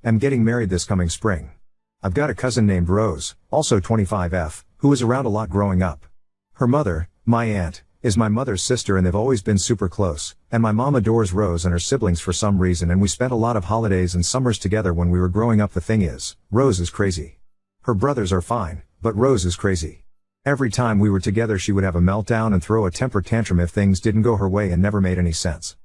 am getting married this coming spring. I've got a cousin named Rose, also 25F, who was around a lot growing up. Her mother, my aunt, is my mother's sister and they've always been super close, and my mom adores Rose and her siblings for some reason and we spent a lot of holidays and summers together when we were growing up. The thing is, Rose is crazy. Her brothers are fine, but Rose is crazy. Every time we were together she would have a meltdown and throw a temper tantrum if things didn't go her way and never made any sense.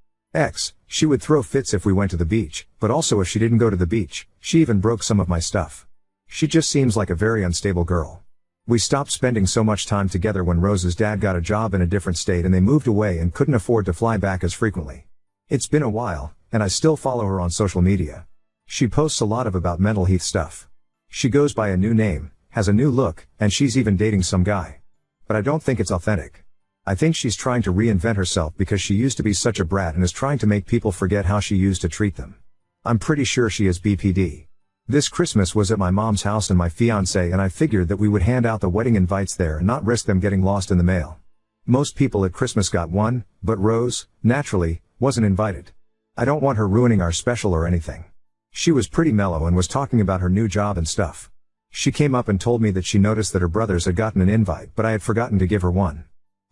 She would throw fits if we went to the beach, but also if she didn't go to the beach, she even broke some of my stuff. She just seems like a very unstable girl. We stopped spending so much time together when Rose's dad got a job in a different state and they moved away and couldn't afford to fly back as frequently. It's been a while, and I still follow her on social media. She posts a lot about mental health stuff. She goes by a new name, has a new look, and she's even dating some guy. But I don't think it's authentic. I think she's trying to reinvent herself because she used to be such a brat and is trying to make people forget how she used to treat them. I'm pretty sure she is BPD. This Christmas was at my mom's house and my fiancé and I figured that we would hand out the wedding invites there and not risk them getting lost in the mail. Most people at Christmas got one, but Rose, naturally, wasn't invited. I don't want her ruining our special or anything. She was pretty mellow and was talking about her new job and stuff. She came up and told me that she noticed that her brothers had gotten an invite but I had forgotten to give her one.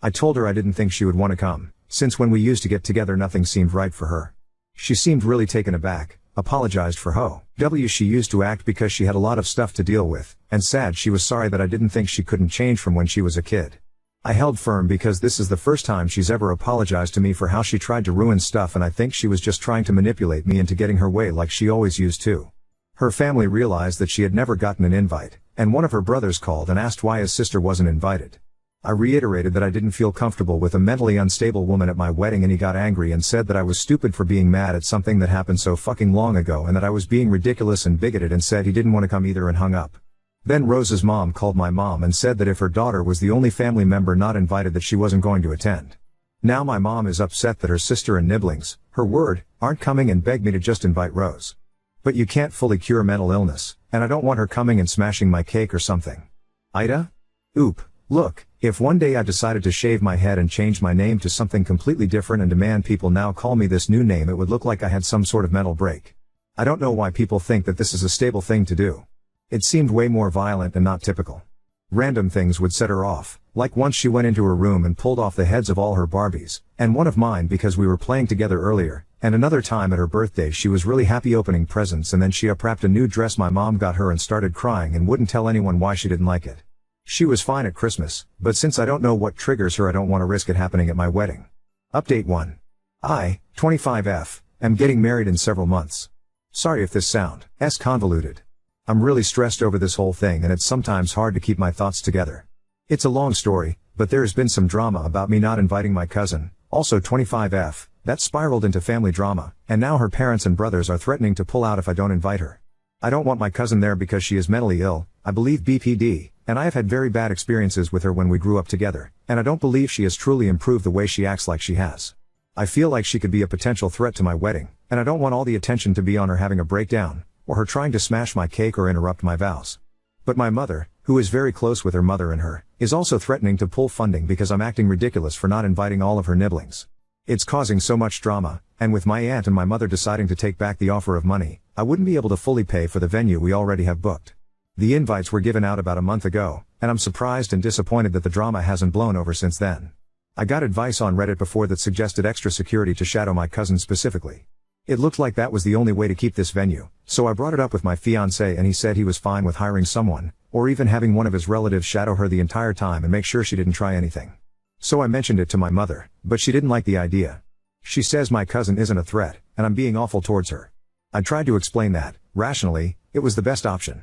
I told her I didn't think she would want to come, since when we used to get together nothing seemed right for her. She seemed really taken aback, apologized for how she used to act because she had a lot of stuff to deal with, and said she was sorry that I didn't think she couldn't change from when she was a kid. I held firm because this is the first time she's ever apologized to me for how she tried to ruin stuff and I think she was just trying to manipulate me into getting her way like she always used to. Her family realized that she had never gotten an invite, and one of her brothers called and asked why his sister wasn't invited. I reiterated that I didn't feel comfortable with a mentally unstable woman at my wedding and he got angry and said that I was stupid for being mad at something that happened so fucking long ago and that I was being ridiculous and bigoted and said he didn't want to come either and hung up. Then Rose's mom called my mom and said that if her daughter was the only family member not invited that she wasn't going to attend. Now my mom is upset that her sister and nibblings, her word, aren't coming and begged me to just invite Rose. But you can't fully cure mental illness, and I don't want her coming and smashing my cake or something. Ida? Oop, look, if one day I decided to shave my head and change my name to something completely different and demand people now call me this new name, it would look like I had some sort of mental break. I don't know why people think that this is a stable thing to do. It seemed way more violent and not typical. Random things would set her off, like once she went into her room and pulled off the heads of all her Barbies, and one of mine because we were playing together earlier, and another time at her birthday she was really happy opening presents and then she unwrapped a new dress my mom got her and started crying and wouldn't tell anyone why she didn't like it. She was fine at Christmas, but since I don't know what triggers her I don't want to risk it happening at my wedding. Update 1. I, 25F, am getting married in several months. Sorry if this sounds convoluted. I'm really stressed over this whole thing and it's sometimes hard to keep my thoughts together. It's a long story, but there has been some drama about me not inviting my cousin, also 25F, that spiraled into family drama, and now her parents and brothers are threatening to pull out if I don't invite her. I don't want my cousin there because she is mentally ill, I believe BPD, and I have had very bad experiences with her when we grew up together, and I don't believe she has truly improved the way she acts like she has. I feel like she could be a potential threat to my wedding, and I don't want all the attention to be on her having a breakdown, or her trying to smash my cake or interrupt my vows. But my mother, who is very close with her mother and her, is also threatening to pull funding because I'm acting ridiculous for not inviting all of her nibblings. It's causing so much drama, and with my aunt and my mother deciding to take back the offer of money, I wouldn't be able to fully pay for the venue we already have booked. The invites were given out about a month ago, and I'm surprised and disappointed that the drama hasn't blown over since then. I got advice on Reddit before that suggested extra security to shadow my cousin specifically. It looked like that was the only way to keep this venue, so I brought it up with my fiancé and he said he was fine with hiring someone, or even having one of his relatives shadow her the entire time and make sure she didn't try anything. So I mentioned it to my mother, but she didn't like the idea. She says my cousin isn't a threat, and I'm being awful towards her. I tried to explain that, rationally, it was the best option.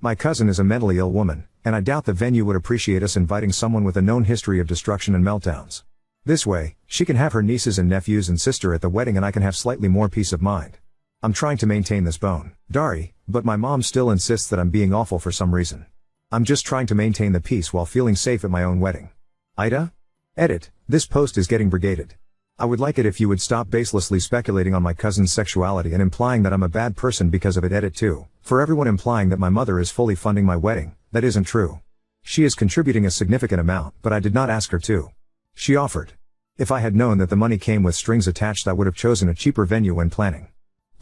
My cousin is a mentally ill woman, and I doubt the venue would appreciate us inviting someone with a known history of destruction and meltdowns. This way, she can have her nieces and nephews and sister at the wedding and I can have slightly more peace of mind. I'm trying to maintain this bone, Dari, but my mom still insists that I'm being awful for some reason. I'm just trying to maintain the peace while feeling safe at my own wedding. Ida? Edit, this post is getting brigaded. I would like it if you would stop baselessly speculating on my cousin's sexuality and implying that I'm a bad person because of it. Edit 2. For everyone implying that my mother is fully funding my wedding, that isn't true. She is contributing a significant amount, but I did not ask her to. She offered. If I had known that the money came with strings attached I would have chosen a cheaper venue when planning.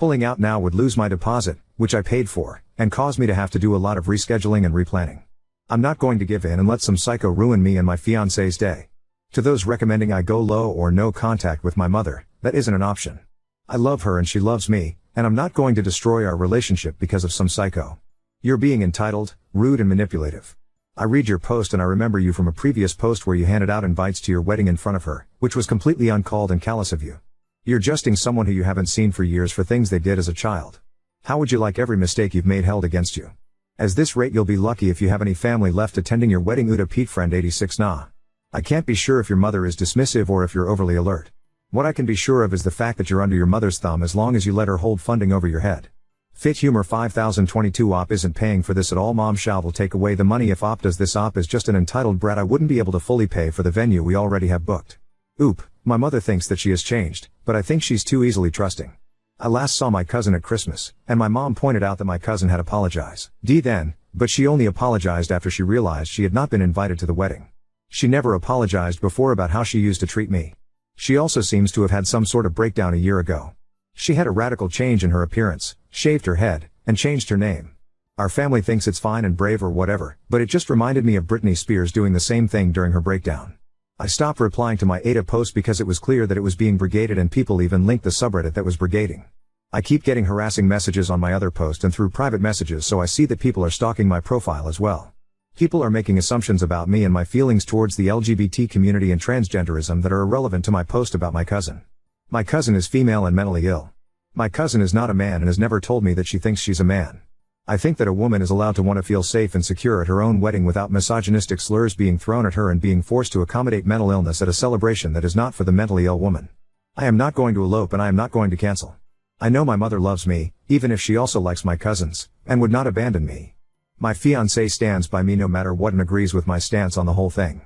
Pulling out now would lose my deposit, which I paid for, and cause me to have to do a lot of rescheduling and replanning. I'm not going to give in and let some psycho ruin me and my fiancé's day. To those recommending I go low or no contact with my mother, that isn't an option. I love her and she loves me, and I'm not going to destroy our relationship because of some psycho. You're being entitled, rude and manipulative. I read your post and I remember you from a previous post where you handed out invites to your wedding in front of her, which was completely uncalled and callous of you. You're justing someone who you haven't seen for years for things they did as a child. How would you like every mistake you've made held against you? As this rate you'll be lucky if you have any family left attending your wedding. Uda Pete friend 86 Nah. I can't be sure if your mother is dismissive or if you're overly alert. What I can be sure of is the fact that you're under your mother's thumb as long as you let her hold funding over your head. Fit Humor 5022 Op isn't paying for this at all. Mom Shal will take away the money if Op does this. Op is just an entitled brat. I wouldn't be able to fully pay for the venue we already have booked. Oop, my mother thinks that she has changed, but I think she's too easily trusting. I last saw my cousin at Christmas, and my mom pointed out that my cousin had apologized. Then, but she only apologized after she realized she had not been invited to the wedding. She never apologized before about how she used to treat me. She also seems to have had some sort of breakdown a year ago. She had a radical change in her appearance, shaved her head, and changed her name. Our family thinks it's fine and brave or whatever, but it just reminded me of Britney Spears doing the same thing during her breakdown. I stopped replying to my Ada post because it was clear that it was being brigaded and people even linked the subreddit that was brigading. I keep getting harassing messages on my other post and through private messages, so I see that people are stalking my profile as well. People are making assumptions about me and my feelings towards the LGBT community and transgenderism that are irrelevant to my post about my cousin. My cousin is female and mentally ill. My cousin is not a man and has never told me that she thinks she's a man. I think that a woman is allowed to want to feel safe and secure at her own wedding without misogynistic slurs being thrown at her and being forced to accommodate mental illness at a celebration that is not for the mentally ill woman. I am not going to elope and I am not going to cancel. I know my mother loves me, even if she also likes my cousins, and would not abandon me. My fiancé stands by me no matter what and agrees with my stance on the whole thing.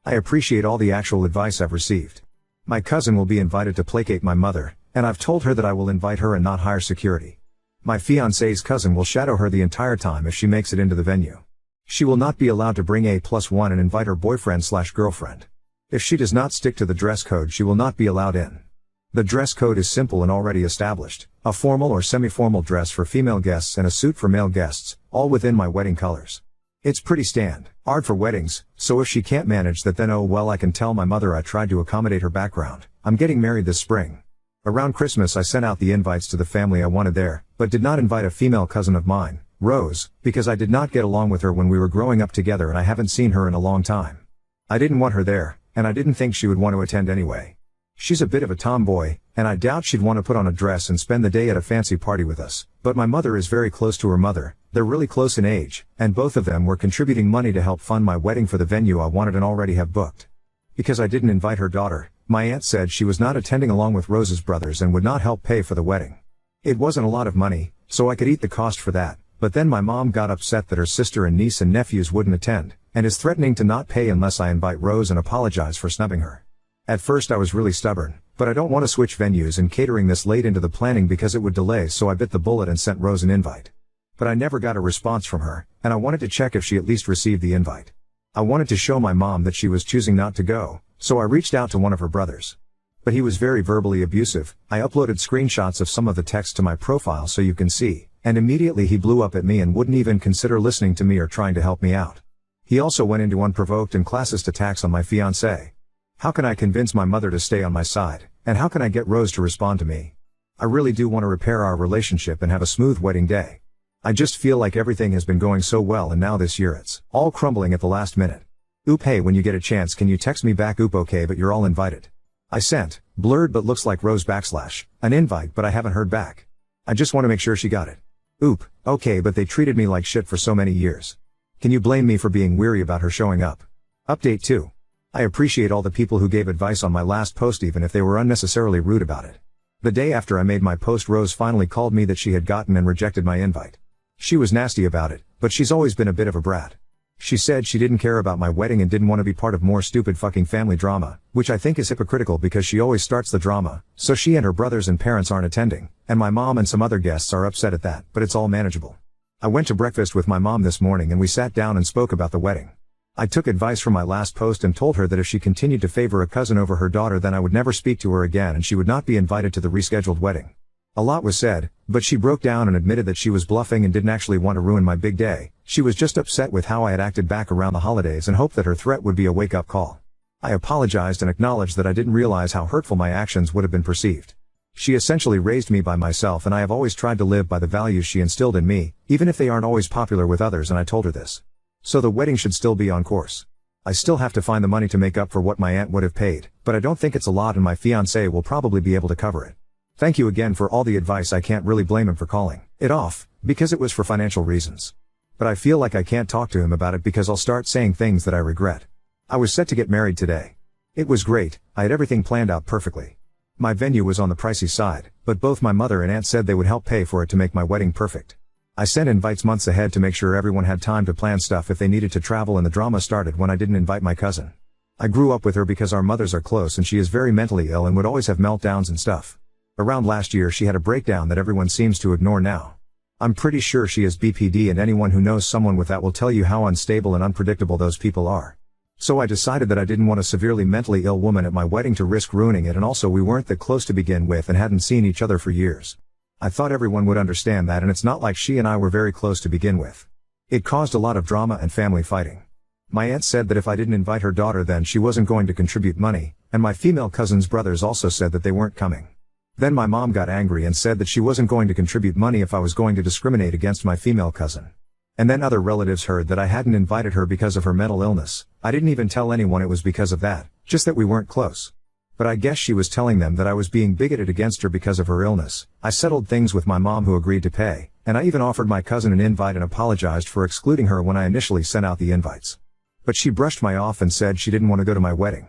I appreciate all the actual advice I've received. My cousin will be invited to placate my mother, and I've told her that I will invite her and not hire security. My fiancé's cousin will shadow her the entire time if she makes it into the venue. She will not be allowed to bring A+1 and invite her boyfriend/girlfriend. If she does not stick to the dress code, she will not be allowed in. The dress code is simple and already established, a formal or semi-formal dress for female guests and a suit for male guests, all within my wedding colors. It's pretty standard for weddings, so if she can't manage that then oh well, I can tell my mother I tried to accommodate her background. I'm getting married this spring. Around Christmas I sent out the invites to the family I wanted there, but did not invite a female cousin of mine, Rose, because I did not get along with her when we were growing up together and I haven't seen her in a long time. I didn't want her there, and I didn't think she would want to attend anyway. She's a bit of a tomboy, and I doubt she'd want to put on a dress and spend the day at a fancy party with us, but my mother is very close to her mother, they're really close in age, and both of them were contributing money to help fund my wedding for the venue I wanted and already have booked. Because I didn't invite her daughter, my aunt said she was not attending along with Rose's brothers and would not help pay for the wedding. It wasn't a lot of money, so I could eat the cost for that, but then my mom got upset that her sister and niece and nephews wouldn't attend, and is threatening to not pay unless I invite Rose and apologize for snubbing her. At first I was really stubborn, but I don't want to switch venues and catering this late into the planning because it would delay, so I bit the bullet and sent Rose an invite. But I never got a response from her, and I wanted to check if she at least received the invite. I wanted to show my mom that she was choosing not to go, so I reached out to one of her brothers. But he was very verbally abusive. I uploaded screenshots of some of the text to my profile so you can see, and immediately he blew up at me and wouldn't even consider listening to me or trying to help me out. He also went into unprovoked and classist attacks on my fiancée. How can I convince my mother to stay on my side, and how can I get Rose to respond to me? I really do want to repair our relationship and have a smooth wedding day. I just feel like everything has been going so well and now this year it's all crumbling at the last minute. Oop, hey, when you get a chance can you text me back? Oop, okay, but you're all invited. I sent, blurred but looks like Rose / an invite, but I haven't heard back. I just want to make sure she got it. Oop, okay, but they treated me like shit for so many years. Can you blame me for being weary about her showing up? Update 2. I appreciate all the people who gave advice on my last post even if they were unnecessarily rude about it. The day after I made my post, Rose finally called me that she had gotten and rejected my invite. She was nasty about it, but she's always been a bit of a brat. She said she didn't care about my wedding and didn't want to be part of more stupid fucking family drama, which I think is hypocritical because she always starts the drama, so she and her brothers and parents aren't attending, and my mom and some other guests are upset at that, but it's all manageable. I went to breakfast with my mom this morning and we sat down and spoke about the wedding. I took advice from my last post and told her that if she continued to favor a cousin over her daughter then I would never speak to her again and she would not be invited to the rescheduled wedding. A lot was said, but she broke down and admitted that she was bluffing and didn't actually want to ruin my big day. She was just upset with how I had acted back around the holidays and hoped that her threat would be a wake-up call. I apologized and acknowledged that I didn't realize how hurtful my actions would have been perceived. She essentially raised me by myself, and I have always tried to live by the values she instilled in me, even if they aren't always popular with others, and I told her this. So the wedding should still be on course. I still have to find the money to make up for what my aunt would have paid, but I don't think it's a lot, and my fiancé will probably be able to cover it. Thank you again for all the advice. I can't really blame him for calling it off, because it was for financial reasons. But I feel like I can't talk to him about it because I'll start saying things that I regret. I was set to get married today. It was great, I had everything planned out perfectly. My venue was on the pricey side, but both my mother and aunt said they would help pay for it to make my wedding perfect. I sent invites months ahead to make sure everyone had time to plan stuff if they needed to travel, and the drama started when I didn't invite my cousin. I grew up with her because our mothers are close, and she is very mentally ill and would always have meltdowns and stuff. Around last year she had a breakdown that everyone seems to ignore now. I'm pretty sure she has BPD, and anyone who knows someone with that will tell you how unstable and unpredictable those people are. So I decided that I didn't want a severely mentally ill woman at my wedding to risk ruining it, and also we weren't that close to begin with and hadn't seen each other for years. I thought everyone would understand that, and it's not like she and I were very close to begin with. It caused a lot of drama and family fighting. My aunt said that if I didn't invite her daughter then she wasn't going to contribute money, and my female cousin's brothers also said that they weren't coming. Then my mom got angry and said that she wasn't going to contribute money if I was going to discriminate against my female cousin. And then other relatives heard that I hadn't invited her because of her mental illness. I didn't even tell anyone it was because of that, just that we weren't close. But I guess she was telling them that I was being bigoted against her because of her illness. I settled things with my mom, who agreed to pay, and I even offered my cousin an invite and apologized for excluding her when I initially sent out the invites. But she brushed me off and said she didn't want to go to my wedding.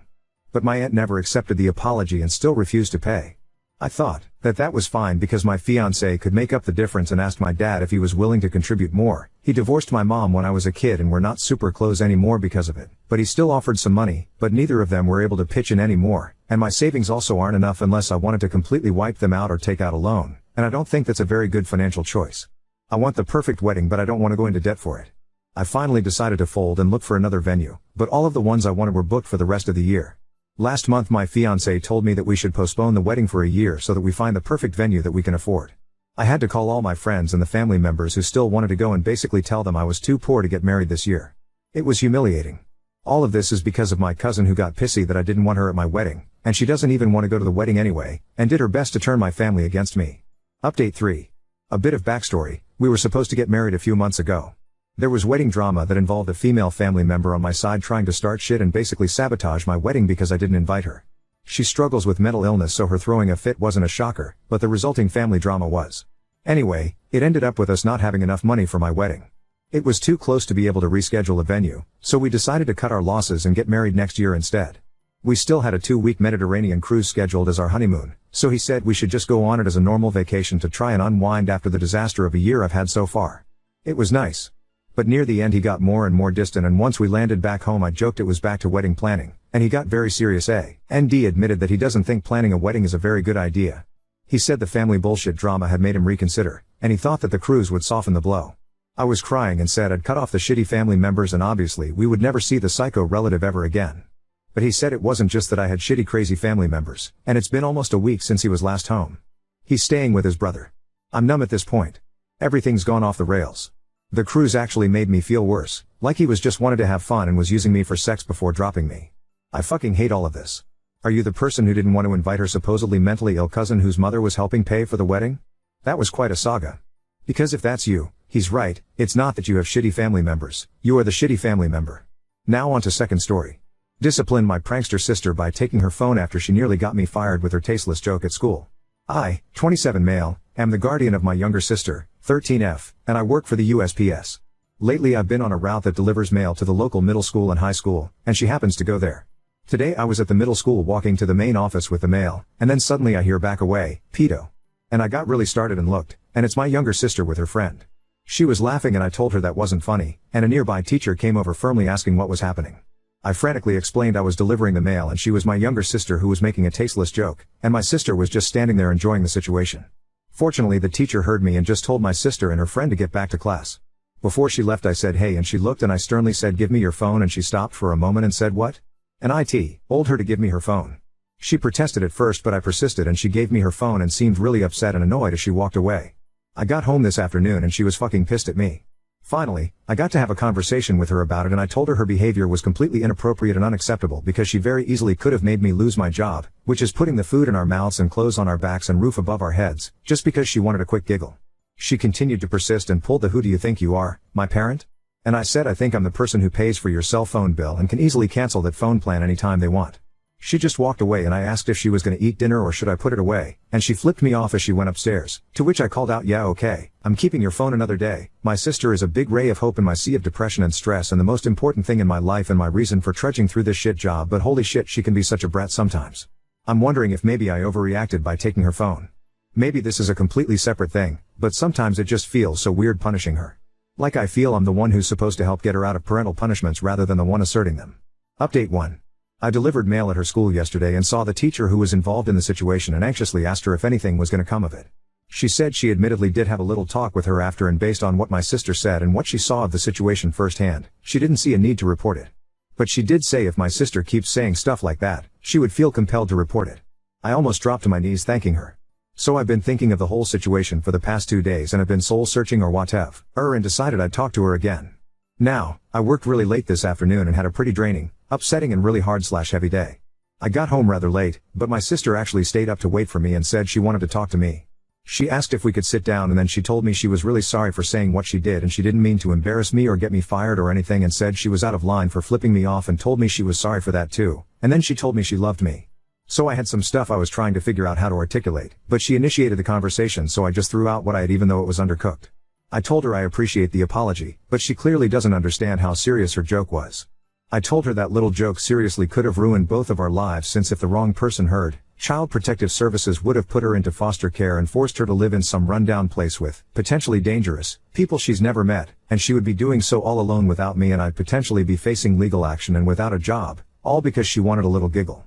But my aunt never accepted the apology and still refused to pay. I thought that was fine because my fiancé could make up the difference, and asked my dad if he was willing to contribute more. He divorced my mom when I was a kid and we're not super close anymore because of it, but he still offered some money, but neither of them were able to pitch in anymore, and my savings also aren't enough unless I wanted to completely wipe them out or take out a loan, and I don't think that's a very good financial choice. I want the perfect wedding, but I don't want to go into debt for it. I finally decided to fold and look for another venue, but all of the ones I wanted were booked for the rest of the year. Last month my fiancé told me that we should postpone the wedding for a year so that we find the perfect venue that we can afford. I had to call all my friends and the family members who still wanted to go and basically tell them I was too poor to get married this year. It was humiliating. All of this is because of my cousin, who got pissy that I didn't want her at my wedding, and she doesn't even want to go to the wedding anyway, and did her best to turn my family against me. Update 3. A bit of backstory: we were supposed to get married a few months ago. There was wedding drama that involved a female family member on my side trying to start shit and basically sabotage my wedding because I didn't invite her. She struggles with mental illness, so her throwing a fit wasn't a shocker, but the resulting family drama was. Anyway, it ended up with us not having enough money for my wedding. It was too close to be able to reschedule a venue, so we decided to cut our losses and get married next year instead. We still had a 2-week Mediterranean cruise scheduled as our honeymoon, so he said we should just go on it as a normal vacation to try and unwind after the disaster of a year I've had so far. It was nice. But near the end he got more and more distant, and once we landed back home I joked it was back to wedding planning, and he got very serious. A&D admitted that he doesn't think planning a wedding is a very good idea. He said the family bullshit drama had made him reconsider, and he thought that the cruise would soften the blow. I was crying and said I'd cut off the shitty family members and obviously we would never see the psycho relative ever again. But he said it wasn't just that I had shitty crazy family members, and it's been almost a week since he was last home. He's staying with his brother. I'm numb at this point. Everything's gone off the rails. The cruise actually made me feel worse, like he was just wanted to have fun and was using me for sex before dropping me. I fucking hate all of this. Are you the person who didn't want to invite her supposedly mentally ill cousin whose mother was helping pay for the wedding? That was quite a saga. Because if that's you, he's right, it's not that you have shitty family members, you are the shitty family member. Now on to second story. Disciplined my prankster sister by taking her phone after she nearly got me fired with her tasteless joke at school. I, 27 male, am the guardian of my younger sister, 13F, and I work for the USPS. Lately I've been on a route that delivers mail to the local middle school and high school, and she happens to go there. Today I was at the middle school walking to the main office with the mail, and then suddenly I hear "back away, pedo." And I got really started and looked, and it's my younger sister with her friend. She was laughing and I told her that wasn't funny, and a nearby teacher came over firmly asking what was happening. I frantically explained I was delivering the mail and she was my younger sister who was making a tasteless joke, and my sister was just standing there enjoying the situation. Fortunately the teacher heard me and just told my sister and her friend to get back to class. Before she left I said hey, and she looked and I sternly said give me your phone, and she stopped for a moment and said what? And I told her to give me her phone. She protested at first, but I persisted and she gave me her phone and seemed really upset and annoyed as she walked away. I got home this afternoon and she was fucking pissed at me. Finally, I got to have a conversation with her about it and I told her behavior was completely inappropriate and unacceptable because she very easily could have made me lose my job, which is putting the food in our mouths and clothes on our backs and roof above our heads, just because she wanted a quick giggle. She continued to persist and pulled the "who do you think you are, my parent?" And I said, "I think I'm the person who pays for your cell phone bill and can easily cancel that phone plan anytime they want." She just walked away and I asked if she was going to eat dinner or should I put it away, and she flipped me off as she went upstairs, to which I called out, "Yeah, okay, I'm keeping your phone another day. My sister is a big ray of hope in my sea of depression and stress and the most important thing in my life and my reason for trudging through this shit job, but holy shit, she can be such a brat sometimes. I'm wondering if maybe I overreacted by taking her phone. Maybe this is a completely separate thing, but sometimes it just feels so weird punishing her. Like I feel I'm the one who's supposed to help get her out of parental punishments rather than the one asserting them." Update 1. I delivered mail at her school yesterday and saw the teacher who was involved in the situation and anxiously asked her if anything was going to come of it. She said she admittedly did have a little talk with her after, and based on what my sister said and what she saw of the situation firsthand, she didn't see a need to report it. But she did say if my sister keeps saying stuff like that, she would feel compelled to report it. I almost dropped to my knees thanking her. So I've been thinking of the whole situation for the past 2 days and have been soul searching or whatever, and decided I'd talk to her again. Now, I worked really late this afternoon and had a pretty draining, upsetting and really hard/heavy day. I got home rather late, but my sister actually stayed up to wait for me and said she wanted to talk to me. She asked if we could sit down and then she told me she was really sorry for saying what she did and she didn't mean to embarrass me or get me fired or anything, and said she was out of line for flipping me off and told me she was sorry for that too, and then she told me she loved me. So I had some stuff I was trying to figure out how to articulate, but she initiated the conversation, so I just threw out what I had even though it was undercooked. I told her I appreciate the apology, but she clearly doesn't understand how serious her joke was. I told her that little joke seriously could have ruined both of our lives, since if the wrong person heard, Child Protective Services would have put her into foster care and forced her to live in some rundown place with, potentially dangerous, people she's never met, and she would be doing so all alone without me, and I'd potentially be facing legal action and without a job, all because she wanted a little giggle.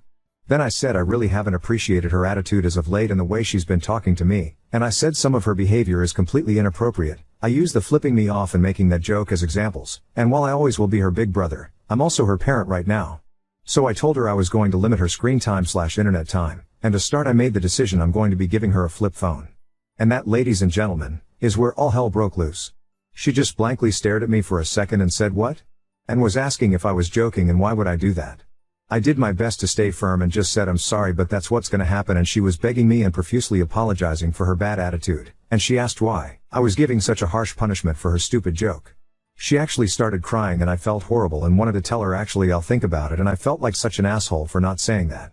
Then I said I really haven't appreciated her attitude as of late and the way she's been talking to me, and I said some of her behavior is completely inappropriate. I used the flipping me off and making that joke as examples, and while I always will be her big brother, I'm also her parent right now. So I told her I was going to limit her screen time/internet time, and to start I made the decision I'm going to be giving her a flip phone. And that, ladies and gentlemen, is where all hell broke loose. She just blankly stared at me for a second and said, "What?" and was asking if I was joking and why would I do that. I did my best to stay firm and just said I'm sorry, but that's what's gonna happen, and she was begging me and profusely apologizing for her bad attitude, and she asked why I was giving such a harsh punishment for her stupid joke. She actually started crying and I felt horrible and wanted to tell her actually I'll think about it, and I felt like such an asshole for not saying that.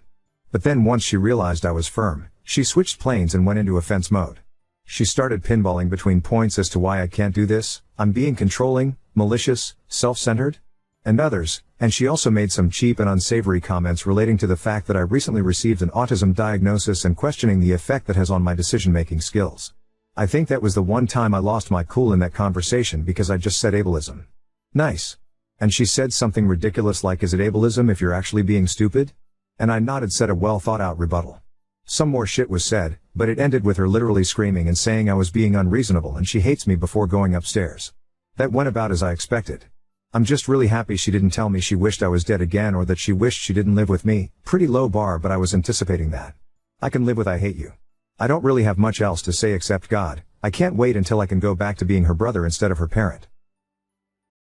But then once she realized I was firm, she switched planes and went into offense mode. She started pinballing between points as to why I can't do this, I'm being controlling, malicious, self-centered, and others, and she also made some cheap and unsavory comments relating to the fact that I recently received an autism diagnosis and questioning the effect that has on my decision-making skills. I think that was the one time I lost my cool in that conversation because I just said ableism. Nice. And she said something ridiculous like, "Is it ableism if you're actually being stupid?" And I nodded, said a well-thought-out rebuttal. Some more shit was said, but it ended with her literally screaming and saying I was being unreasonable and she hates me before going upstairs. That went about as I expected. I'm just really happy she didn't tell me she wished I was dead again or that she wished she didn't live with me. Pretty low bar, but I was anticipating that. I can live with "I hate you." I don't really have much else to say except God, I can't wait until I can go back to being her brother instead of her parent.